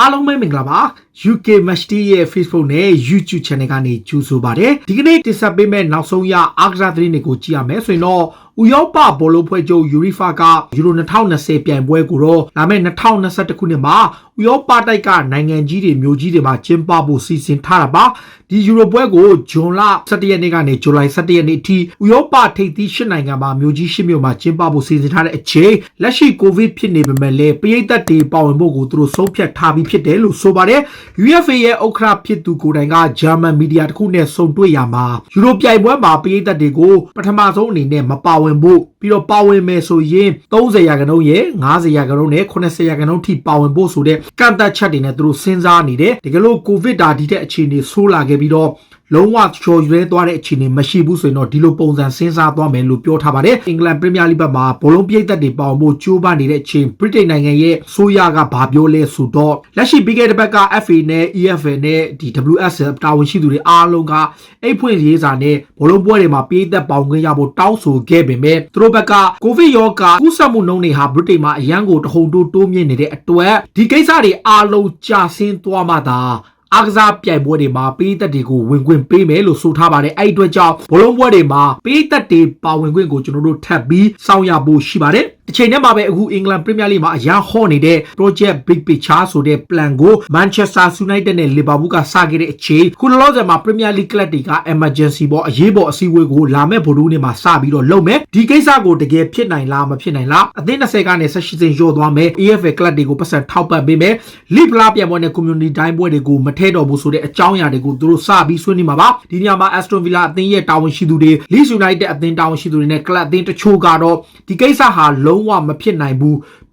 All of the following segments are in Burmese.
အားလုံးပဲမင်္ဂလာပါ UK Match ရဲ့ Facebook နဲ့ YouTube Channel ကနေကြိုဆိုပါတယ်ဒီကနေ့တင်ဆက်ပေးမယ့်နောက်ဆုံးရအားကစားသတင်းတွေကိုကြည့်ရမယ်ဆိုရင်တော့ဥရောပဘောလုံးဖွဲ့ချုပ် UEFA က Euro 2020 ပြိုင်ပွဲကိုတော့လာမယ့်2021ခုနှစ်မှာဥရောပတိုက်ကနိုင်ငံကြီးတွေမျိုးကြီးတွေမှာကျင်းပဖို့စီစဉ်ထားတာပါဒီ Euro ပွဲကိုဇွန်လ17ရက်နေ့ကနေဇူလိုင်17ရက်နေ့အထိဥရောပထိပ်သီး8နိုင်ငံမှာမျိုးကြီး8မြို့မှာကျင်းပဖို့စီစဉ်ထားတဲ့အချိန်လက်ရှိ COVID ဖြစ်နေပေမဲ့လည်းပရိသတ်တွေပါဝင်ဖို့ကိုသူတို့ဆုံးဖြတ်ထားပြီးဖြစ်တယ်လို့ဆိုပါတယ် UEFA ရဲ့ဥက္ကဋ္ဌဖြစ်သူကိုယ်တိုင်ကဂျာမန်မီဒီယာတစ်ခုနဲ့ဆုံတွေ့ရမှာယူရိုပြိုင်ပွဲမှာပရိသတ်တွေကိုပထမဆုံးအနေနဲ့မပါဝင်ဖို့ပြီးတော့ပါဝင်မယ်ဆိုရင်30ရာခိုင်နှုန်းရဲ့50ရာခိုင်နှုန်းနဲ့80ရာခိုင်နှုန်းထိပါဝင်ဖို့ဆိုတဲ့ကန့်သတ်ချက်တွေနဲ့သူတို့စဉ်းစားနေတယ်တကယ်လို့ကိုဗစ်ဒါဒီတဲ့အခြေအနေဆိုးလာခဲ့ပြီးတော့လုံးဝချော်ရွဲသွားတဲ့အခြေအနေမရှိဘူးဆိုရင်တော့ဒီလိုပုံစံစဉ်းစားသွားမယ်လို့ပြောထားပါတယ်အင်္ဂလန်ပရီးမီယာလိဘက်မှာဘောလုံးပြည်သက်တွေပေါအောင်ဖို့ကြိုးပမ်းနေတဲ့အချိန်ဗြိတိန်နိုင်ငံရဲ့ဆိုရကဘာပြောလဲဆိုတော့လက်ရှိပြီးခဲ့တဲ့ဘက်က FA နဲ့ EFL နဲ့ဒီ WSL တာဝန်ရှိသူတွေအားလုံးကအိတ်ဖွင့်ရေးစာနဲ့ဘောလုံးပွဲတွေမှာပြည်သက်ပေါင်ခွင့်ရဖို့တောင်းဆိုခဲ့ပေမဲ့သူတို့ဘက်ကကိုဗစ်ရောဂါကူးစက်မှုနှုန်းတွေဟာဗြိတိန်မှာအရန်ကိုတဟုန်တိုးမြင့်နေတဲ့အတွက်ဒီကိစ္စတွေအားလုံးကြာဆင်းသွားမှသာအားကစားပြိုင်ပွဲတွေမှာပေးသက်တွေကိုဝင်ခွင့်ပေးမယ်လို့ဆိုထားပါတယ်အဲ့ဒီအတွက်ကြောင့်ဘောလုံးပွဲတွေမှာပေးသက်တွေပါဝင်ခွင့်ကိုကျွန်တော်တို့ထပ်ပြီးစောင့်ရဖို့ရှိပါတယ်တစ်ချိန်တည်းမှာပဲအခုအင်္ဂလန်ပရီးမီယာလိမှာအရန်ဟော့နေတဲ့ Project Big Picture ဆိုတဲ့ plan ကို Manchester United နဲ့ Liverpool ကစခဲ့တဲ့အချိန်ခုလောလောဆယ်မှာ Premier League ကလပ်တွေက emergency ပေါ်အရေးပေါ်အစည်းအဝေးကိုလာမဲ့ဗိုလ်တို့နေ့မှာစပြီးတော့လုပ်မယ်ဒီကိစ္စကိုတကယ်ဖြစ်နိုင်လားမဖြစ်နိုင်လားအသင်း20ကနေ18စင်ရော့သွားမယ် EFL ကလပ်တွေကိုပတ်စံထောက်ပံ့ပေးမယ် League ဖလားပြိုင်ပွဲနဲ့ Community တိုင်းပွဲတွေကိုမထဲတော်ဘူးဆိုတဲ့အကြောင်းအရာတွေကိုသူတို့စပြီးဆွေးနွေးမှာပါဒီညမှာ Aston Villa အသင်းရဲ့တာဝန်ရှိသူတွေ Leeds United အသင်းတာဝန်ရှိသူတွေနဲ့ကလပ်အသင်းတချို့ကတော့ဒီကိစ္စဟာလုံးဝမဖြစ်နိုင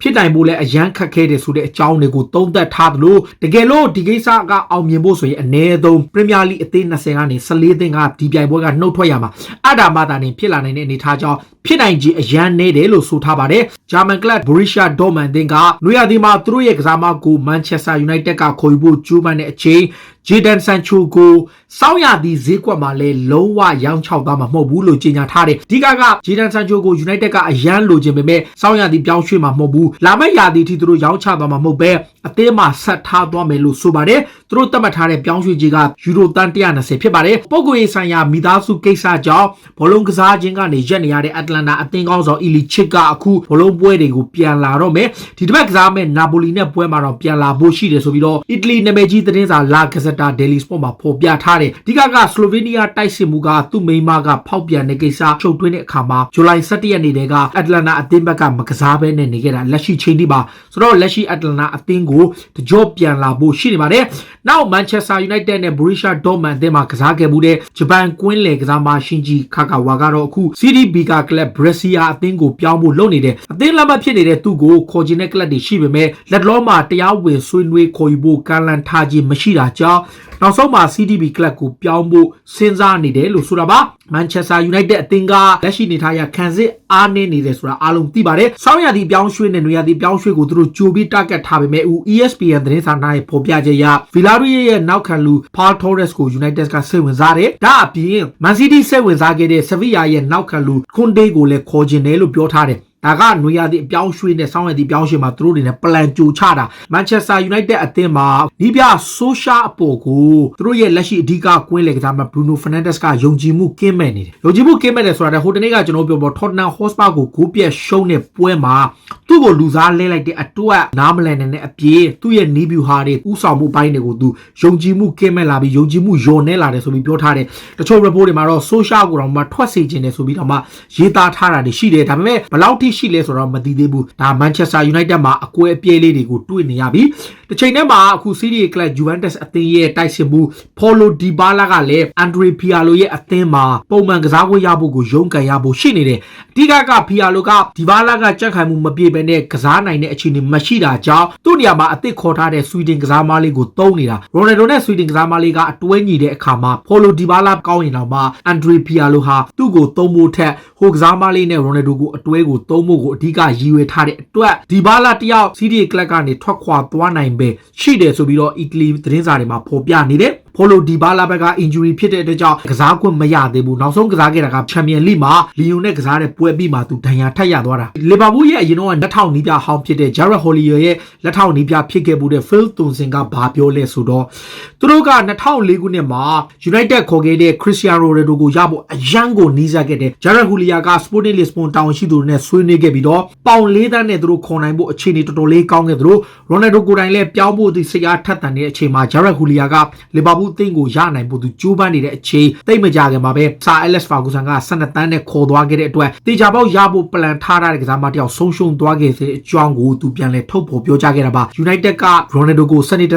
်ဖြစ်နိုင်ဖို့လည်းအရန်ခက်ခဲတယ်ဆိုတဲ့အကြောင်းတွေကိုသုံးသပ်ထားသလိုတကယ်လို့ဒီကိစ္စကအောင်မြင်ဖို့ဆိုရင်အနည်းဆုံးပရီးမီယာလိအသင်း20ကနေ14သင်းကဒီပြိုင်ပွဲကနှုတ်ထွက်ရမှာအဲ့ဒါမှသာနေဖြစ်လာနိုင်တဲ့အနေအထားကြောင့်ဖြစ်နိုင်ခြေအရန်နေတယ်လို့ဆိုထားပါတယ်ဂျာမန်ကလပ်ဘရီရှာဒေါမန်သင်းကနွေရာသီမှာသူတို့ရဲ့ကစားမကိုမန်ချက်စတာယူနိုက်တက်ကခေါ်ယူဖို့ကြိုးပမ်းတဲ့အချိန်ဂျေဒန်ဆန်ချိုကိုစောင်းရသည့်ဈေးကွက်မှာလည်းလုံးဝရောင်းချောက်သားမှာမဟုတ်ဘူးလို့ကြေညာထားတယ်ဒီကဂျေဒန်ဆန်ချိုကိုယူနိုက်တက်ကအရန်လိုချင်ပေမဲ့စောင်းရသည့်ပြောင်းရွှေ့မှာမဟုတ်ဘူးလာမယ့်ရာသီထိသူတို့ရောင်းချသွားမှာမဟုတ်ပဲအသင်းမှာဆက်ထားသွားမယ်လို့ဆိုပါတယ်သူတို့သတ်မှတ်ထားတဲ့ပြောင်းရွှေ့ကြီးကယူရိုတန်120ဖြစ်ပါတယ်ပုဂ္ဂိုလ်ရေးဆိုင်ရာမိသားစုကိစ္စကြောင့်ဘောလုံးကစားခြင်းကနေရက်နေရတဲ့အတ္တလန်တာအသင်းကောင်းဆောင်အီလီချစ်ကအခုဘောလုံးပွဲတွေကိုပြန်လာတော့မယ်ဒီတစ်ပတ်ကစားမဲ့နာပိုလီနဲ့ပွဲမှာတော့ပြန်လာဖို့ရှိတယ်ဆိုပြီးတော့အီတလီနာမည်ကြီးသတင်းစာလာဂဇက်တာဒေလီစပေါ့မှာဖော်ပြထားတယ်ဒီကစလိုဗေးနီးယားတိုက်စစ်မှုကသူ့မိန်းမကဖောက်ပြန်တဲ့ကိစ္စချုပ်ထွင်းတဲ့အခါမှာဇူလိုင်17ရက်နေ့တည်းကအတ္တလန်တာအသင်းဘက်ကမကစားဘဲနဲ့နေခဲ့တာလက်ရှိချိန်ထိပါဆိုတော့လက်ရှိအတ္တလန်တာအသင်းကိုတကြော့ပြန်လာဖို့ရှိနေပါတယ်နောက်မန်ချက်စတာယူနိုက်တက်နဲ့ဘရီရှာဒေါမန်အသင်းမှာကစားခဲ့မှုတဲ့ဂျပန်ကွင်းလယ်ကစားမရှင်ဂျီခါကာဝါကတော့အခု CDB ကကလပ်ဘရက်စီယာအသင်းကိုပြောင်းဖို့လုပ်နေတယ်အသင်းလက်မှတ်ဖြစ်နေတဲ့သူ့ကိုခေါ်ချင်တဲ့ကလပ်တွေရှိပေမဲ့လက်လောမှာတရားဝင်ဆွေးနွေးခေါ်ယူဖို့ကမ်းလှမ်းထားခြင်းမရှိတာကြောင့်နောက်ဆုံးမှာ CDB ကလပ်ကိုပြောင်းဖို့စဉ်းစားနေတယ်လို့ဆိုတာပါမန်ချက်စတာယူနိုက်တက်အသင်းကလက်ရှိနေထားရခံစစ်အားနည်းနေတယ်ဆိုတာအားလုံးသိပါတယ်။ဆောင်းရာသီပြောင်းရွှေ့နဲ့နွေရာသီပြောင်းရွှေ့ကိုသူတို့ကြိုပြီးတာဂက်ထားပေမဲ့ ESPN သတင်းစာနဲ့ဖော်ပြချက်အရဗီလာရီရဲ့နောက်ခံလူဖာတိုရက်စ်ကိုယူနိုက်တက်ကစိတ်ဝင်စားတယ်။ဒါအပြင်မန်စီးတီးစိတ်ဝင်စားခဲ့တဲ့ဆဗီယာရဲ့နောက်ခံလူခွန်ဒေးကိုလည်းခေါ်ချင်တယ်လို့ပြောထားတယ်။ဒါကနွေရာသီအပြောင်းရွှေ့နဲ့ဆောင်းရာသီပြောင်းရွှေ့မှာသူတို့တွေနဲ့ပလန်ကြိုချတာမန်ချက်စတာယူနိုက်တက်အသင်းမှာနီးပြဆိုရှာအပေါ်ကိုသူတို့ရဲ့လက်ရှိအဓိကကွင်းလေကစားမဘရူနိုဖာနန်ဒက်စ်ကယုံကြည်မှုကင်းမဲ့နေတယ်ယုံကြည်မှုကင်းမဲ့တယ်ဆိုတာဟိုတနေ့ကကျွန်တော်ပြောပေါ်ထော်တနမ်ဟော့စပါကိုဂိုးပြက်ရှုံးတဲ့ပွဲမှာသူ့ကိုလူစားလဲလိုက်တဲ့အတွက်နားမလည်နေတဲ့အပြေသူ့ရဲ့နီးဗျူဟာတွေဥဆောင်မှုပိုင်းတွေကိုသူယုံကြည်မှုကင်းမဲ့လာပြီးယုံကြည်မှုယွန်နေလာတယ်ဆိုပြီးပြောထားတယ်တချို့ report တွေမှာတော့ဆိုရှာကိုတော့မှထွက်စေခြင်းတယ်ဆိုပြီးတော့မှရေးသားထားတာတွေရှိတယ်ဒါပေမဲ့ဘယ်လောက်ထိရှိလဲဆိုတော့မသိသေးဘူးဒါမန်ချက်စတာယူနိုက်တက်မှာအကွဲအပြဲလေးတွေကိုတွေ့နေရပြီတစ်ချိန်တည်းမှာအခုစီးရီးကလပ်ဂျူဗန်တက်စ်အသင်းရဲ့တိုက်စစ်မှုဖော်လိုဒီဘာလာကလည်းအန်ဒရီဖီယာလိုရဲ့အသင်းမှာပုံမှန်ကစားခွင့်ရဖို့ကိုရုန်းကန်ရဖို့ရှိနေတယ်အဓိကဖီယာလိုကဒီဘာလာကကြက်ခိုင်မှုမပြေဘဲနဲ့ကစားနိုင်တဲ့အခြေအနေမရှိတာကြောင့်သူ့နေရာမှာအသစ်ခေါ်ထားတဲ့ဆွီဒင်ကစားမလေးကိုတုံးနေတာရိုနယ်ဒိုနဲ့ဆွီဒင်ကစားမလေးကအတွဲညီတဲ့အခါမှာဖော်လိုဒီဘာလာကောင်းရင်တော့မှအန်ဒရီဖီယာလိုဟာသူ့ကိုတုံးဖို့ထက်ဟိုကစားမလေးနဲ့ရိုနယ်ဒိုကိုအတွဲကိုတုံး မှုကိုအဓိကရည်ရွယ်ထားတဲ့အတွက်ဒီဘာလာတယောက်စီးရီကလပ်ကနေထွက်ခွာသွားနိုင်ပဲရှိတယ်ဆိုပြီးတော့အီတလီသတင်းစာတွေမှာဖော်ပြနေတယ်ဖိုလိုဒီဘာလာဘက်က injury ဖြစ်တဲ့အတွက်ကြောင့်ကစားခွင့်မရသေးဘူးနောက်ဆုံးကစားခဲ့တာကချန်ပီယံလိမှာလီယွန်နဲ့ကစားတဲ့ပွဲပြီးမှသူဒဏ်ရာထပ်ရသွားတာလီဗာပူးရဲ့အရင်တော့လက်ထောက်နီးပြဟောင်းဖြစ်တဲ့ Jared Houllier ရဲ့လက်ထောက်နီးပြဖြစ်ခဲ့မှုတဲ့ Phil Townsend ကဘာပြောလဲဆိုတော့သူတို့က2004ခုနှစ်မှာ United ခေါ်ခဲ့တဲ့ Cristiano Ronaldo ကိုရဖို့အရန်ကိုနီးစပ်ခဲ့တဲ့ Jared Houllier က Sporting Lisbon တာဝန်ရှိသူတွေနဲ့ဆွေးနွေးခဲ့ပြီးတော့ပေါင်၄သန်းနဲ့သူတို့ခေါ်နိုင်ဖို့အခြေအနေတော်တော်လေးကောင်းခဲ့သလို Ronaldo ကိုယ်တိုင်လည်းပြောင်းဖို့သူစိတ်အားထက်သန်တဲ့အချိန်မှာ Jared Houllier ကလီဗာပူးအသင်းကိုရနိုင်ဖို့သူကြိုးပမ်းနေတဲ့အချိန်တိတ်မကြခင်မှာပဲ Sir Alex Ferguson က12တန်းနဲ့ခေါ်သွားခဲ့တဲ့အတွက်တေချာပေါက်ရဖို့ပလန်ထားတဲ့ကစားမတယောက်ဆုံးရှုံးသွားခဲ့တဲ့အကြောင်းကိုသူပြန်လဲထုတ်ဖော်ပြောကြားခဲ့တာပါ United က Ronaldo ကို12.2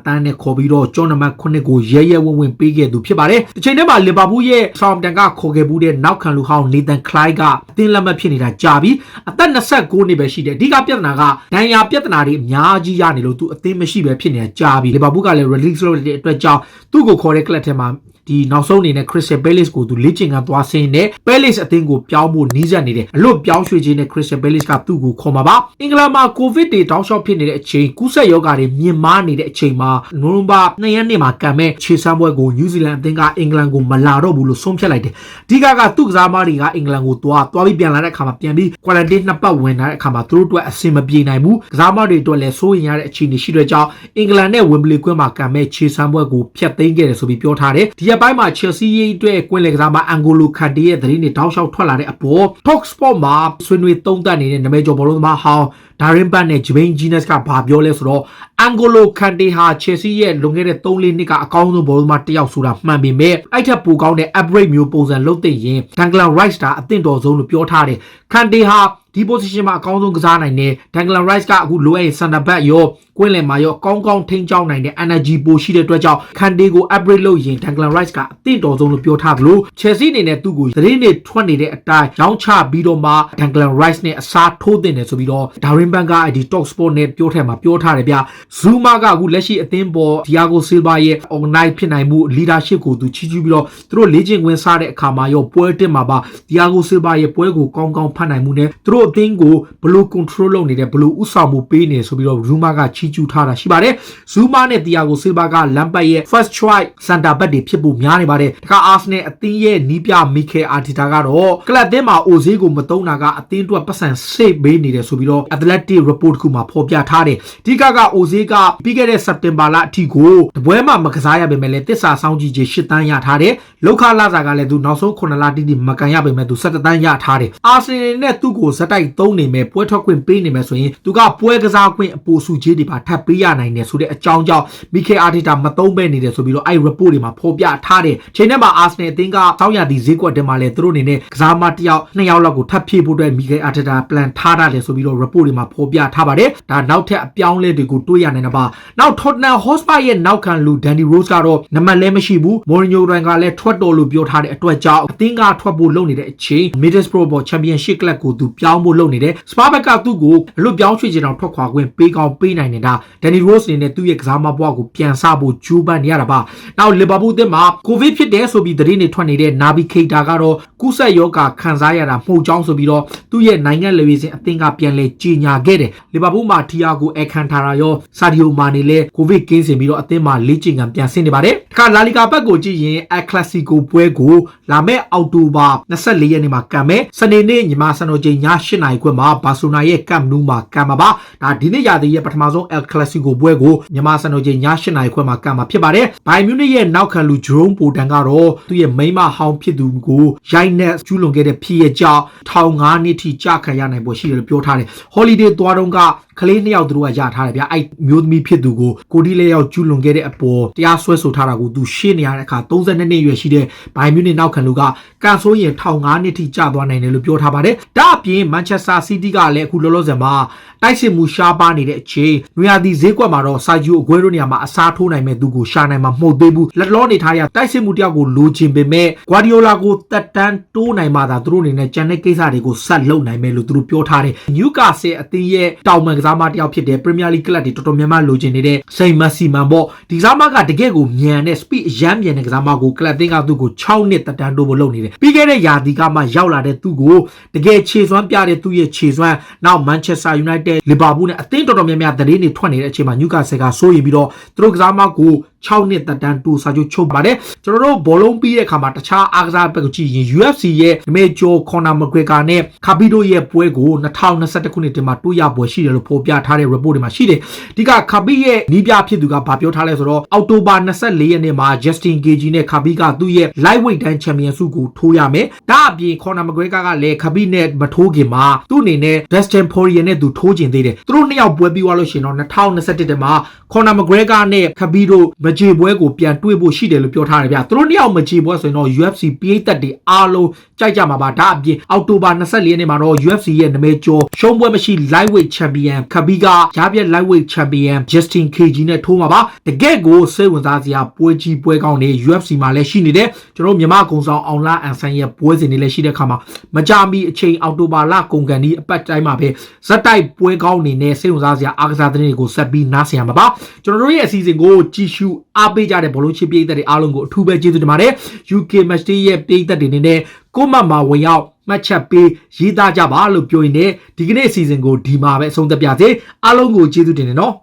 တန်းနဲ့ခေါ်ပြီးတော့ကျောင်းနံပါတ်9ကိုရဲရဲဝံ့ဝံ့ပေးခဲ့သူဖြစ်ပါတယ်။ဒီချိန်ထဲမှာလီဗာပူးရဲ့ Southampton ကခေါ်ခဲ့မှုတဲ့နောက်ခံလူဟောင်း Nathan Clyde ကအသင်းလက်မှတ်ဖြစ်နေတာကြာပြီးအသက်29နှစ်ပဲရှိတယ်။အဓိကပြဿနာကဒဏ်ရာပြဿနာတွေအများကြီးရနေလို့သူအသင်းမရှိပဲဖြစ်နေတာကြာပြီးလီဗာပူးကလည်း release လုပ်တဲ့အတွက်ကြောင့်သူ့ကိုခေါ်တဲ့ club ထဲမှာဒီနောက်ဆုံးအနေနဲ့ Crystal Palace ကိုသူလေ့ကျင့်ခန်းသွားဆင်းနေ Palace အသင်းကိုပြောင်းဖို့နီးစပ်နေတယ်အလို့ပြောင်းရွှေ့ခြင်းနဲ့ Crystal Palace ကသူ့ကိုခေါ်မှာပါအင်္ဂလန်မှာ COVID တွေတောက်လျှောက်ဖြစ်နေတဲ့အချိန်ကူးစက်ရောဂါတွေမြင့်မားနေတဲ့အချိန်မှာနိုဝင်ဘာ2ရက်နေ့မှာကံမဲ့ခြေစမ်းပွဲကို New Zealand အသင်းကအင်္ဂလန်ကိုမလာတော့ဘူးလို့ဆုံးဖြတ်လိုက်တယ်အဓိကသူ့ကစားမတွေကအင်္ဂလန်ကိုသွားပြီးပြန်လာတဲ့အခါမှာပြန်ပြီး quarantine 2ပတ်ဝင်လာတဲ့အခါမှာသူတို့အတွက်အဆင်မပြေနိုင်ဘူးကစားမတွေအတွက်လည်းစိုးရိမ်ရတဲ့အခြေအနေရှိတဲ့ကြောင့်အင်္ဂလန်နဲ့ Wembley ကွင်းမှာကံမဲ့ခြေစမ်းပွဲကိုဖျက်သိမ်းခဲ့တယ်ဆိုပြီးပြောထားတယ်ဒီရက်ပိုင်းမှာ Chelseaရေးအတွက်ကွင်းလေကစားမအန်ဂိုလိုခန်တီရဲ့သတင်းတွေတောက်လျှောက်ထွက်လာတဲ့အပေါ် Talk Sport မှာဆွေးနွေးသုံးသပ်နေတဲ့နာမည်ကျော်ဘောလုံးသမားဟောင်းဒါရင်ဘတ်နဲ့ဂျဘိန်းဂျီနက်စ်ကဘာပြောလဲဆိုတော့အန်ဂိုလိုခန်တီဟာ Chelsea ရဲ့လွန်ခဲ့တဲ့3-4နှစ်ကအကောင်းဆုံးဘောလုံးသမားတစ်ယောက်ဆိုတာမှန်ပေမဲ့အဲ့ထက်ပိုကောင်းတဲ့ upgrade မျိုးပုံစံလုပ်တဲ့ရင် Declan Rice တာအသင့်တော်ဆုံးလို့ပြောထားတယ်ခန်တီဟာဒီ position မှာအကောင်းဆုံးကစားနိုင်တယ် Declan Rice ကအခုလိုအပ်ရင် center back ရောကွင်းလယ်မှာရောကောင်းကောင်းထိန်းချောင်းနိုင်တဲ့ energy ပိုရှိတဲ့အတွက်ကြောင့်ခန်တီကို upgrade လုပ်ရင် Declan Rice ကအသင့်တော်ဆုံးလို့ပြောထားသလို Chelsea အနေနဲ့သူ့ကိုသတင်းတွေထွက်နေတဲ့အတိုင်းရောင်းချပြီးတော့မှ Declan Rice နဲ့အစားထိုးတင်တယ်ဆိုပြီးတော့ Darren Bank ကဒီ Talk Sport နဲ့ပြောထားတယ်ဗျ Zuma ကအခုလက်ရှိအသင်းပေါ် Thiago Silva ရဲ့ organize ဖြစ်နိုင်မှု leadership ကိုသူချီးကျူးပြီးတော့သူတို့လေ့ကျင့်ခွင့်စားတဲ့အခါမှာရောပွဲတက်မှာပါ Thiago Silva ရဲ့ပွဲကိုကောင်းကောင်းဖတ်နိုင်မှုနဲ့သူတို့အသင်းကိုဘလို့ control လုပ်နေတယ်ဘလို့ဥဆောင်မှုပေးနေဆိုပြီးတော့ Zuma ကချီးကျူးထားတာရှိပါတယ် Zuma နဲ့ Thiago Silva က Lampard ရဲ့ first choice center back တွေဖြစ်ဖို့များနေပါတယ်တခါ Arsenal အသင်းရဲ့နီးပြ Mikel Arteta ကတော့ကလပ်အသင်းမှာ Ozil ကိုမသုံးတာကအသင်းအတွက်ပတ်စံ save ပေးနေတယ်ဆိုပြီးတော့ Athletic report ခုမှာဖော်ပြထားတယ်ဒီက Ozil ကပြီးခဲ့တဲ့ September လအထိကိုတပွဲမှမကစားရပေမဲ့လည်းတစ္ဆာစောင်းကြည့်ခြင်း8တန်းရထားတယ်လောက်ခလာစာကလည်းသူနောက်ဆုံး9လတိတိမကန်ရပေမဲ့သူ17တန်းရထားတယ် Arsenal နဲ့သူ့ကိုဇက်တိုက်သုံးနေမယ်ပွဲထွက်ခွင့်ပေးနေမယ်ဆိုရင်သူကပွဲကစားခွင့်အပိုစုကြီးတွေပါထပ်ပေးရနိုင်တယ်ဆိုတဲ့အကြောင်းကြောင့် Mikel Arteta မသုံးပဲနေတယ်ဆိုပြီးတော့အဲ့ report တွေမှာဖော်ပြထားတယ်ချိန်ထဲမှာ Arsenal အသင်းကစောင်းရသည်ဈေးကွက်တင်မှာလဲသူတို့အနေနဲ့ကစားမတစ်ယောက်2ယောက်လောက်ကိုထပ်ဖြည့်ဖို့အတွက် Mikel Arteta plan ထားတယ်ဆိုပြီးတော့ report တွေမှာဖော်ပြထားပါတယ်ဒါနောက်ထပ်အပြောင်းလဲတွေကိုတွေးရနိုင်တာပါနောက် Tottenham Hotspur ရဲ့နောက်ခံလူ Danny Rose ကတော့နံပါတ်လည်းမရှိဘူး Mourinho ကလည်းထွက်တော်လို့ပြောထားတဲ့အတွက်ကြောင့်အသင်းကထွက်ဖို့လုပ်နေတဲ့အချိန် Middlesbrough ပေါ် Championship Club ကိုသူပြောင်းဖို့လုပ်နေတယ် Spurs ဘက်ကသူ့ကိုအလွတ်ပြောင်းရွှေ့ချင်အောင်ထွက်ခွာခွင့်ပေးကောင်းပေးနိုင်နေတာ Danny Rose အနေနဲ့သူ့ရဲ့ကစားမဘွားကိုပြန်ဆဖို့ကြိုးပမ်းနေရတာပါနောက် Liverpool အသင်းမှာ COVID ဖြစ်တယ်ဆိုပြီးသတင်းတွေထွက်နေတဲ့ Naby Keita ကတော့ကူးစက်ရောဂါခံစားရတာမှုကြောင့်ဆိုပြီးတော့သူ့ရဲ့နိုင်ငံလေဝေးစဉ်အသင်းကပြန်လဲကြီးညာခဲ့တယ် Liverpool မှာ Thiago အခန်ထာရာရော Sadio Mane လည်း COVID ကင်းစင်ပြီးတော့အသင်းမှာလေ့ကျင့်ခန်းပြန်ဆင်းနေပါတယ်တခါ La Liga ဘက်ကိုကြည့်ရင် El Clasico ပွဲကိုလာမယ့်အောက်တိုဘာ24ရက်နေ့မှာကံမယ်စနေနေ့ညီမစံတော်ချိန်ည8နာရီခွဲမှာဘာဆိုနာရဲ့ Camp Nou မှာကံမှာပါဒါဒီနေ့ရာသီရဲ့ပထမဆုံး El Clasico ပွဲကိုမြန်မာစံတော်ချိန်ည8နာရီခွဲမှာကံမှာဖြစ်ပါတယ်ဘိုင်မြူနစ်ရဲ့နောက်ခံလူ Jerome Boateng ကတော့သူ့ရဲ့မိန်းမဟောင်းဖြစ်သူကိုရိုက်နှက်ကျူးလွန်ခဲ့တဲ့ဖြစ်ရဲ့ကြောင့်ထောင်9နှစ်ထိကြာခံရနိုင်ပွဲရှိတယ်လို့ပြောထားတယ် Holiday သွားတော့ကကလေး2ယောက်သူတို့ကရထားတယ်ဗျအဲ့မျိုးသမီးဖြစ်သူကိုကိုဒီလေးယောက်ကျူးလွန်ခဲ့တဲ့အပေါ်တရားစွဲဆိုထားတာကိုသူရှင်းနေရတဲ့အခါ32နှစ်ရွယ်ရှိတဲ့ဘိုင်မြူနစ်နောက်ခံလူကကန်ဆိုးရင်ထောင်9နှစ်ထိကြာသွားနိုင်တယ်လို့ပြောထားပါတယ်ဒါအပြင် Manchester City ကလည်းအခုလောလောဆယ်မှာတိုက်စစ်မှုရှားပါနေတဲ့အချိန်နွေရာသီဈေးကွက်မှာတော့စာဂျီယိုအဂွဲရိုနေရာမှာအစားထိုးနိုင်မဲ့သူကိုရှာနိုင်မှာမဟုတ်သေးဘူးလက်လောနေထားရတိုက်စစ်မှုတယောက်ကိုလိုချင်ပေမဲ့ဂွာဒီယိုလာကိုတက်တန်း တိုးနိုင်မှသာသူတို့အနေနဲ့ဂျန်တဲ့ကိစ္စတွေကိုဆက်လုပ်နိုင်မယ်လို့သူတို့ပြောထားတယ်နျူကာဆယ်အသင်းရဲ့တောင်ပန်ကစားမတစ်ယောက်ဖြစ်တဲ့ Premier League ကလပ်တွေတော်တော်များများလိုချင်နေတဲ့စိန်မက်ဆီမန်ပေါ့ဒီကစားမကတကယ့်ကိုမြန်တဲ့ speed အရမ်းမြန်တဲ့ကစားမကိုကလပ်အသင်းကသူ့ကို6နှစ်တက်တန်းတိုးဖို့လုပ်နေတယ်ပြီးခဲ့တဲ့ရာသီကမှရောက်လာတဲ့သူ့ကိုတကယ်ခြေစွမ်းပြတဲ့သူ့ရဲ့ခြေစွမ်းနောက် Manchester United Liverpool နဲ့အသင်းတော်တော်များများသတင်းတွေထွက်နေတဲ့အချိန်မှာနျူကာဆယ်ကစိုးရင်ပြီးတော့သူတို့ကစားမကို6နှစ်တက်တန်းတိုးစာချုပ်ချုပ်ပါတယ်ကျွန်တော်တို့ဘောလုံးပြီးတဲ့အခါမှာတခြားအားကစားဘက်ကိုကြည့်ရင် UFC ရဲ့အမေဂျိုကွန်နာမဂရီကာနဲ့ခါဘီဒိုရဲ့ပွဲကို2021ခုနှစ်တင်မှာတိုးရပွဲရှိတယ်လို့ဖော်ပြထားတဲ့ report တွေမှာရှိတယ်ဒီကခါဘီရဲ့နီးပြဖြစ်သူကဗာပြောထားလဲဆိုတော့အောက်တိုဘာ24ရက်နေ့မှာ Justin Gaethje နဲ့ခါဘီကသူ့ရဲ့ lightweight တန်းချန်ပီယံဆုကိုထိုးရမယ်ဒါအပြင်ကွန်နာမဂရီကာကလည်းခါဘီနဲ့မထိုးခင်မှာသူ့အနေနဲ့ Dustin Poirier နဲ့သူထိုးကျင်သေးတယ်သူတို့နှစ်ယောက်ပွဲပြီးသွားလို့ရှိရင်တော့2021တင်မှာကွန်နာမဂရီကာနဲ့ခါဘီတို့မကြေပွဲကိုပြန်တွေ့ဖို့ရှိတယ်လို့ပြောထားတယ်ဗျသူတို့နှစ်ယောက်မကြေပွဲဆိုရင်တော့ UFC ပြည်သက်တွေအားလုံးကြိုက်ကြမှာပါဒါအပြင်အောက်တိုဘာ24ရက်နေ့မှာတော့ UFC ရဲ့နာမည်ကျော်ရှုံးပွဲမရှိ lightweight champion ခဘီကကြားပြက် lightweight champion Justin Gaethje နဲ့ထိုးမှာပါတကယ့်ကိုစိတ်ဝင်စားစရာပွဲကြီးပွဲကောင်းတွေ UFC မှာလည်းရှိနေတယ်ကျွန်တော်မြန်မာကုံဆောင်အောင်လာအန်ဆန်ရဲ့ပွဲစဉ်တွေလည်းရှိတဲ့အခါမှာမကြမီအချိန်အောက်တိုဘာလကုန်ကန်ဒီအပတ်တိုင်းမှာပဲဇက်တိုက်ပွဲကောင်းနေနဲ့စိတ်ဝင်စားစရာအားကစားသတင်းတွေကိုဆက်ပြီးနားဆင်ရမှာပါကျွန်တော်တို့ရဲ့အစီအစဉ်ကိုကြည့်ရှုအားပေးကြတဲ့ဘောလုံးချစ်ပြည်သက်တွေအားလုံးကိုအထူးပဲကျေးဇူးတင်ပါတယ် UK Match Day ရဲ့ပြည်သက်တွေနေနဲ့ကိုမတ်မှာဝင်ရောက်မှတ်ချက်ပေးရေးသားကြပါလို့ပြောရင်းနဲ့ဒီကနေ့အစီအစဉ်ကိုဒီမှာပဲအဆုံးသတ်ပြစေအားလုံးကိုကျေးဇူးတင်တယ်နော်